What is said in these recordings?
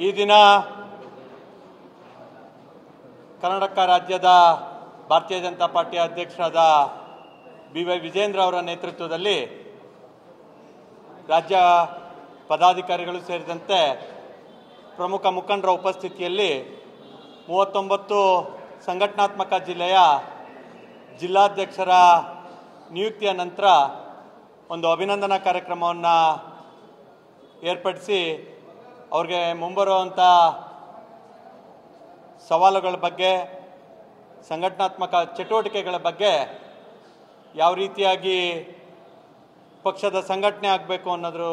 ಈ ದಿನ ಕರ್ನಾಟಕ ರಾಜ್ಯದ ಭಾರತೀಯ ಜನತಾ ಪಾರ್ಟಿಯ ಅಧ್ಯಕ್ಷರಾದ ಬಿ.ವೈ. ವಿಜೇಂದ್ರ ಅವರ ನೇತೃತ್ವದಲ್ಲಿ ರಾಜ್ಯ ಪದಾಧಿಕಾರಿಗಳು ಸೇರಿದಂತೆ ಪ್ರಮುಖ ಮುಖಂಡರ ಉಪಸ್ಥಿತಿಯಲ್ಲಿ 39 ಸಂಘಟನಾತ್ಮಕ ಜಿಲ್ಲೆಯ ಜಿಲ್ಲಾಧ್ಯಕ್ಷರ ನಿಯುಕ್ತಿಯ ನಂತರ ಒಂದು ಅಭಿನಂದನಾ ಕಾರ್ಯಕ್ರಮವನ್ನು ಏರ್ಪಡಿಸಿ ಅವ್ರಿಗೆ ಮುಂಬರುವಂಥ ಸವಾಲುಗಳ ಬಗ್ಗೆ, ಸಂಘಟನಾತ್ಮಕ ಚಟುವಟಿಕೆಗಳ ಬಗ್ಗೆ ಯಾವ ರೀತಿಯಾಗಿ ಪಕ್ಷದ ಸಂಘಟನೆ ಆಗಬೇಕು ಅನ್ನೋದ್ರ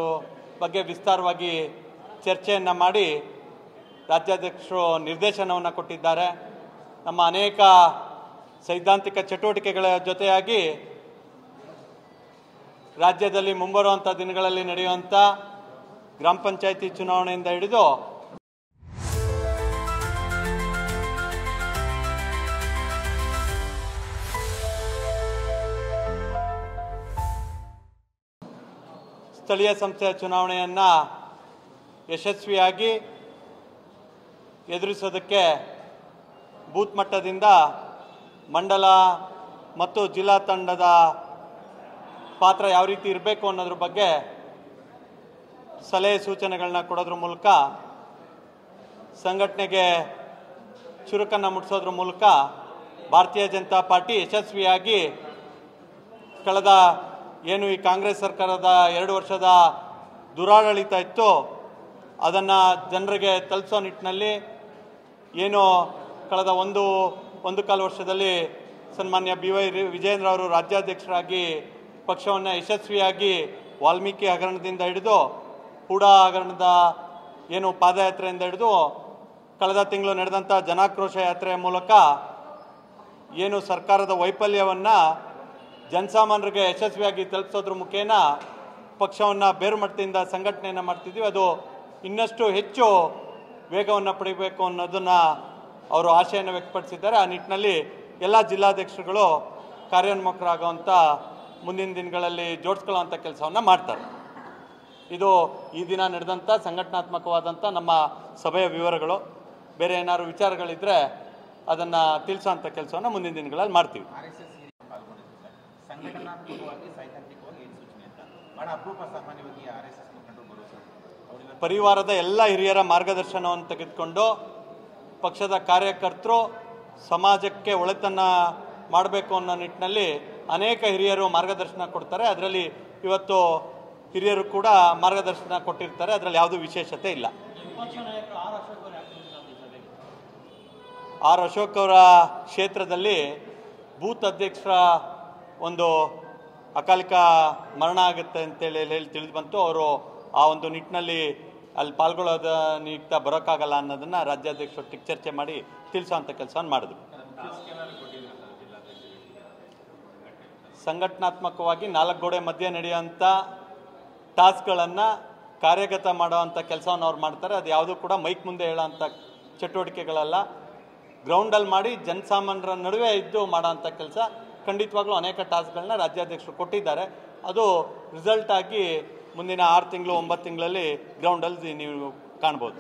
ಬಗ್ಗೆ ವಿಸ್ತಾರವಾಗಿ ಚರ್ಚೆಯನ್ನು ಮಾಡಿ ರಾಜ್ಯಾಧ್ಯಕ್ಷರು ನಿರ್ದೇಶನವನ್ನು ಕೊಟ್ಟಿದ್ದಾರೆ. ನಮ್ಮ ಅನೇಕ ಸೈದ್ಧಾಂತಿಕ ಚಟುವಟಿಕೆಗಳ ಜೊತೆಯಾಗಿ ರಾಜ್ಯದಲ್ಲಿ ಮುಂಬರುವಂಥ ದಿನಗಳಲ್ಲಿ ನಡೆಯುವಂಥ ಗ್ರಾಮ ಪಂಚಾಯಿತಿ ಚುನಾವಣೆಯಿಂದ ಹಿಡಿದು ಸ್ಥಳೀಯ ಸಂಸ್ಥೆಯ ಚುನಾವಣೆಯನ್ನು ಯಶಸ್ವಿಯಾಗಿ ಎದುರಿಸೋದಕ್ಕೆ ಬೂತ್ ಮಟ್ಟದಿಂದ ಮಂಡಲ ಮತ್ತು ಜಿಲ್ಲಾ ತಂಡದ ಪಾತ್ರ ಯಾವ ರೀತಿ ಇರಬೇಕು ಅನ್ನೋದ್ರ ಬಗ್ಗೆ ಸಲಹೆ ಸೂಚನೆಗಳನ್ನ ಕೊಡೋದ್ರ ಮೂಲಕ ಸಂಘಟನೆಗೆ ಚುರುಕನ್ನು ಮುಟ್ಟಿಸೋದ್ರ ಮೂಲಕ ಭಾರತೀಯ ಜನತಾ ಪಾರ್ಟಿ ಯಶಸ್ವಿಯಾಗಿ ಕಳೆದ ಏನು ಈ ಕಾಂಗ್ರೆಸ್ ಸರ್ಕಾರದ 2 ವರ್ಷದ ದುರಾಡಳಿತ ಇತ್ತು ಅದನ್ನು ಜನರಿಗೆ ತಲುಪಿಸೋ ನಿಟ್ಟಿನಲ್ಲಿ ಏನು ಕಳೆದ ಒಂದು ಕಾಲು ವರ್ಷದಲ್ಲಿ ಸನ್ಮಾನ್ಯ ಬಿ.ವೈ. ವಿಜೇಂದ್ರ ಅವರು ರಾಜ್ಯಾಧ್ಯಕ್ಷರಾಗಿ ಪಕ್ಷವನ್ನು ಯಶಸ್ವಿಯಾಗಿ ವಾಲ್ಮೀಕಿ ಹಗರಣದಿಂದ ಹಿಡಿದು ಹೂಡಾ ಹಗರಣದ ಏನು ಪಾದಯಾತ್ರೆಯಿಂದ ಹಿಡಿದು ಕಳೆದ ತಿಂಗಳು ನಡೆದಂಥ ಜನಾಕ್ರೋಶ ಯಾತ್ರೆಯ ಮೂಲಕ ಏನು ಸರ್ಕಾರದ ವೈಫಲ್ಯವನ್ನು ಜನಸಾಮಾನ್ಯರಿಗೆ ಯಶಸ್ವಿಯಾಗಿ ತಲುಪಿಸೋದ್ರ ಮುಖೇನ ಪಕ್ಷವನ್ನು ಬೇರು ಮಟ್ಟದಿಂದ ಸಂಘಟನೆಯನ್ನು ಮಾಡ್ತಿದ್ದೀವಿ. ಅದು ಇನ್ನಷ್ಟು ಹೆಚ್ಚು ವೇಗವನ್ನು ಪಡಿಬೇಕು ಅನ್ನೋದನ್ನು ಅವರು ಆಶೆಯನ್ನು ವ್ಯಕ್ತಪಡಿಸಿದ್ದಾರೆ. ಆ ನಿಟ್ಟಿನಲ್ಲಿ ಎಲ್ಲ ಜಿಲ್ಲಾಧ್ಯಕ್ಷರುಗಳು ಕಾರ್ಯೋನ್ಮುಖರಾಗುವಂಥ ಮುಂದಿನ ದಿನಗಳಲ್ಲಿ ಜೋಡಿಸ್ಕೊಳ್ಳುವಂಥ ಕೆಲಸವನ್ನು ಮಾಡ್ತಾರೆ. ಇದು ಈ ದಿನ ನಡೆದಂಥ ಸಂಘಟನಾತ್ಮಕವಾದಂಥ ನಮ್ಮ ಸಭೆಯ ವಿವರಗಳು. ಬೇರೆ ಏನಾದ್ರು ವಿಚಾರಗಳಿದ್ದರೆ ಅದನ್ನು ತಿಳಿಸೋಂಥ ಕೆಲಸವನ್ನು ಮುಂದಿನ ದಿನಗಳಲ್ಲಿ ಮಾಡ್ತೀವಿ. ಪರಿವಾರದ ಎಲ್ಲ ಹಿರಿಯರ ಮಾರ್ಗದರ್ಶನವನ್ನು ತೆಗೆದುಕೊಂಡು ಪಕ್ಷದ ಕಾರ್ಯಕರ್ತರು ಸಮಾಜಕ್ಕೆ ಒಳಿತನ್ನು ಮಾಡಬೇಕು ಅನ್ನೋ ನಿಟ್ಟಿನಲ್ಲಿ ಅನೇಕ ಹಿರಿಯರು ಮಾರ್ಗದರ್ಶನ ಕೊಡ್ತಾರೆ. ಅದರಲ್ಲಿ ಇವತ್ತು ಹಿರಿಯರು ಕೂಡ ಮಾರ್ಗದರ್ಶನ ಕೊಟ್ಟಿರ್ತಾರೆ. ಅದರಲ್ಲಿ ಯಾವುದೂ ವಿಶೇಷತೆ ಇಲ್ಲ. ಆರ್ ಅಶೋಕ್ ಅವರ ಕ್ಷೇತ್ರದಲ್ಲಿ ಬೂತ್ ಅಧ್ಯಕ್ಷರ ಒಂದು ಅಕಾಲಿಕ ಮರಣ ಆಗುತ್ತೆ ಅಂತೇಳಿ ತಿಳಿದು ಬಂತು. ಅವರು ಆ ಒಂದು ನಿಟ್ಟಿನಲ್ಲಿ ಅಲ್ಲಿ ಪಾಲ್ಗೊಳ್ಳೋದ ನಿಯುಕ್ತ ಬರೋಕ್ಕಾಗಲ್ಲ ಅನ್ನೋದನ್ನು ರಾಜ್ಯಾಧ್ಯಕ್ಷರೊಟ್ಟಿಗೆ ಚರ್ಚೆ ಮಾಡಿ ತಿಳಿಸೋಂಥ ಕೆಲಸವನ್ನು ಮಾಡಿದ್ರು. ಸಂಘಟನಾತ್ಮಕವಾಗಿ 4 ಗೋಡೆ ಮಧ್ಯೆ ನಡೆಯುವಂಥ ಟಾಸ್ಕ್ಗಳನ್ನು ಕಾರ್ಯಗತ ಮಾಡುವಂಥ ಕೆಲಸವನ್ನು ಅವ್ರು ಮಾಡ್ತಾರೆ. ಅದು ಯಾವುದೂ ಕೂಡ ಮೈಕ್ ಮುಂದೆ ಹೇಳೋಂಥ ಚಟುವಟಿಕೆಗಳಲ್ಲ. ಗ್ರೌಂಡಲ್ಲಿ ಮಾಡಿ ಜನಸಾಮಾನ್ಯರ ನಡುವೆ ಇದ್ದು ಮಾಡೋಂಥ ಕೆಲಸ. ಖಂಡಿತವಾಗ್ಲೂ ಅನೇಕ ಟಾಸ್ಕ್ಗಳನ್ನ ರಾಜ್ಯಾಧ್ಯಕ್ಷರು ಕೊಟ್ಟಿದ್ದಾರೆ. ಅದು ರಿಸಲ್ಟ್ ಆಗಿ ಮುಂದಿನ 6 ತಿಂಗಳು 9 ತಿಂಗಳಲ್ಲಿ ಗ್ರೌಂಡಲ್ಲಿ ನೀವು ಕಾಣ್ಬೋದು.